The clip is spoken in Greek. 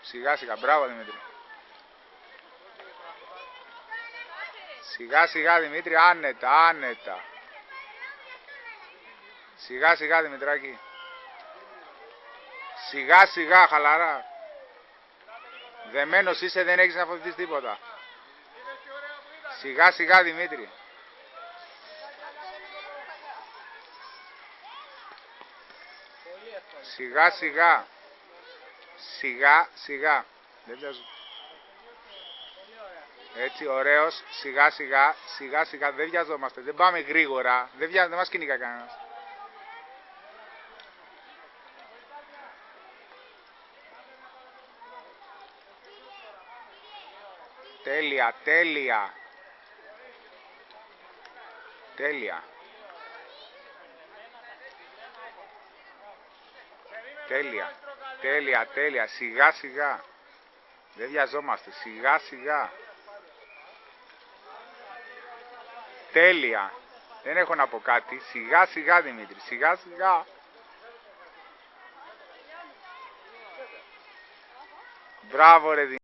Σιγά σιγά, μπράβο Δημήτρη. Σιγά σιγά Δημήτρη, άνετα, άνετα. Σιγά σιγά Δημητράκη. Σιγά σιγά, χαλαρά. Δεμένος είσαι, δεν έχεις να φοβηθείς τίποτα. Σιγά σιγά Δημήτρη. Σιγά σιγά. Σιγά σιγά. Δεν βιάζω. Έτσι ωραίος. Σιγά σιγά. Σιγά σιγά. Δεν βιαζόμαστε. Δεν πάμε γρήγορα. Δεν μας κυνηγά κανένας. Τέλεια. Τέλεια. Τέλεια. Τέλεια. Τέλεια, τέλεια. Σιγά σιγά. Δεν βιαζόμαστε. Σιγά σιγά. Τέλεια. Δεν έχω να πω κάτι. Σιγά σιγά Δημήτρη. Σιγά σιγά. Μπράβο ρε Δημήτρη.